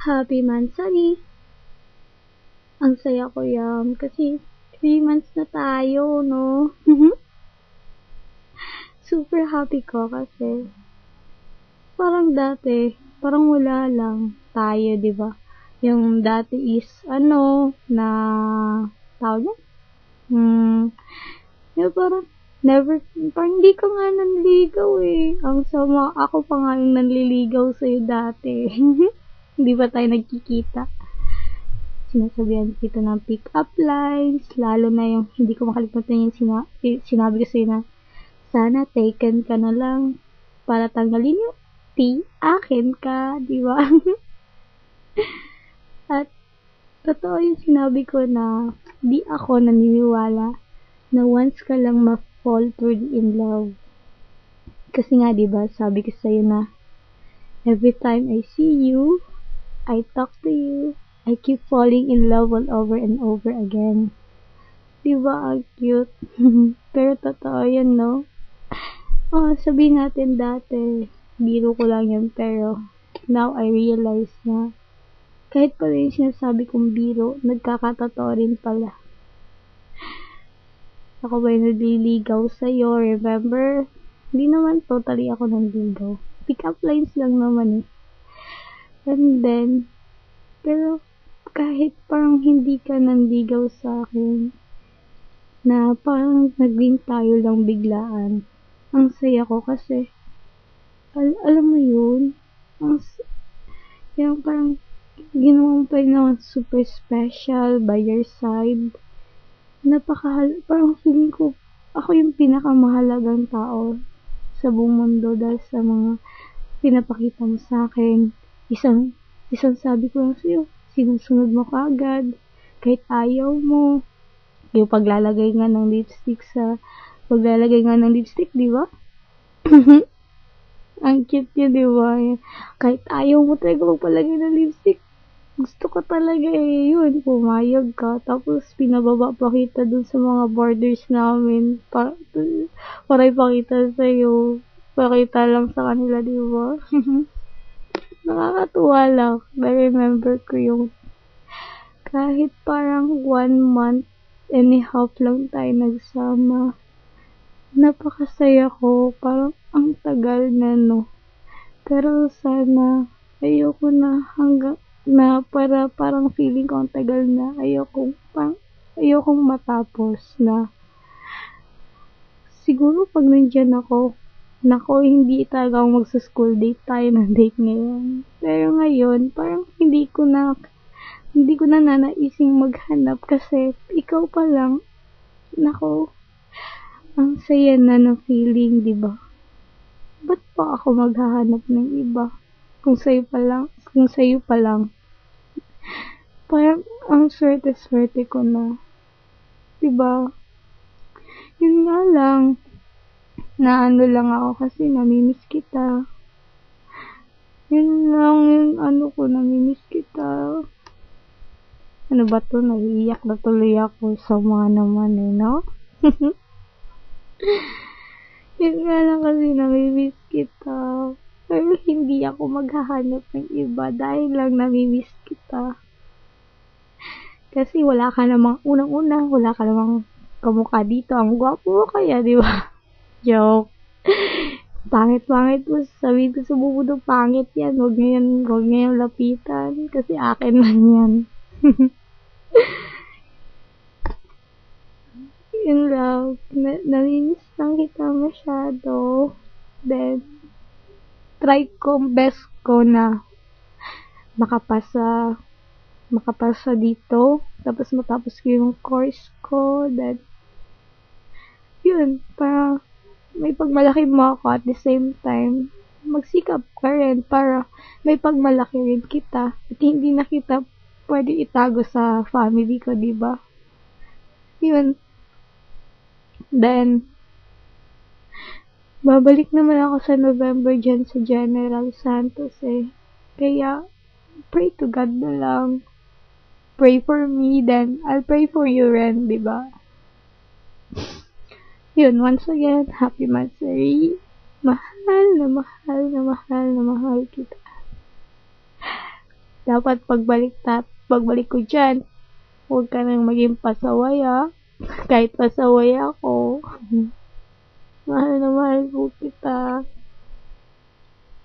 Happy Mansari! Ang saya ko yan kasi 3 months na tayo, no? Super happy ko kasi parang dati, parang wala lang tayo, di ba? Yung dati is, na tawag niya? Yung parang hindi ka nga nanligaw eh. Ang sama, ako pa nga yung nanliligaw sa'yo dati. Hindi ba tayo nagkikita? Sinasabihan kita ng pick-up lines, lalo na yung, hindi ko makalimutan yung sinabi ko sa'yo na, sana taken ka na lang para tanggalin yung akin ka, di ba? At, totoo yung sinabi ko na, di ako naniniwala na once ka lang ma-fall truly in love. Kasi nga, di ba, sabi ko sa'yo na, every time I see you, I talk to you, I keep falling in love all over and over again. Diba, ang cute? Pero totoo yan, no? Sabihin natin dati, biro ko lang yan, pero now I realize na kahit pala yung sinasabi kong biro, nagkakatotoo rin pala. Ako ba yung naliligaw sa'yo, remember? Hindi naman totally ako nanligaw. Pick up lines lang naman eh. And then, pero kahit parang hindi ka nanligaw sa akin, na parang naging tayo lang biglaan. Ang saya ko kasi, alam mo yun, yung parang ginawa pa yun super special by your side. Parang feeling ko, ako yung pinakamahalagang tao sa buong mundo dahil sa mga pinapakita mo sa akin. Isang sabi ko lang sa'yo, sinusunod mo kaagad, kahit ayaw mo. Yung paglalagay nga ng lipstick, di ba? Ang cute yun, di ba? Kahit ayaw mo talaga magpalagay ng lipstick, gusto ko talaga eh, yun, pumayag ka. Tapos, pinababa pa kita dun sa mga borders namin, para ipakita sa'yo. Pakita lang sa kanila, di ba? Nakakatuwa lang. Na-remember ko yung kahit parang 1 month and a half lang tayo nagsama. Napakasaya ko. Parang ang tagal na, no? Pero sana, ayoko na hanggang na parang feeling ko ang tagal na. Ayokong matapos na. Siguro pag nandyan ako, hindi talaga ako magsa-school date tayo ng date ngayon. Pero ngayon, parang hindi ko na nanaising maghanap kasi ikaw pa lang. Nako, ang saya na ng feeling, di ba? Ba't pa ako maghahanap ng iba? Kung sa'yo pa lang. Parang ang swerte-swerte ko na. Di ba? Yun nga lang, lang ako kasi namimiss kita. Yun lang yung namimiss kita. Ano ba to? Naiiyak na tuloy ako. Sama naman eh, no? Yun nga lang kasi namimiss kita. Pero hindi ako maghahanap ng iba dahil lang namimiss kita. Kasi wala ka namang, wala ka namang kamukha dito. Ang gwapo mo kaya, di ba? Joke. Pangit mo. Sabihin ko sa bubudong pangit yan. Huwag ngayon lapitan. Kasi akin lang yan. Yun lang. Naminis lang kita masyado. Then, try ko best ko na makapasa dito. Tapos matapos ko yung course ko. Then, yun. Para may pagmalaki mo ako at the same time, magsikap ka rin para may pagmalaki rin kita. At hindi na kita pwede itago sa family ko, diba? Yun. Then, babalik naman ako sa November dyan sa General Santos eh. Kaya, pray to God na lang. Pray for me, then I'll pray for you rin, diba? Yun, once again, happy Mansari. Mahal na mahal kita. Dapat pagbalik ko dyan, huwag ka nang maging pasaway, ah. Kahit pasaway ako.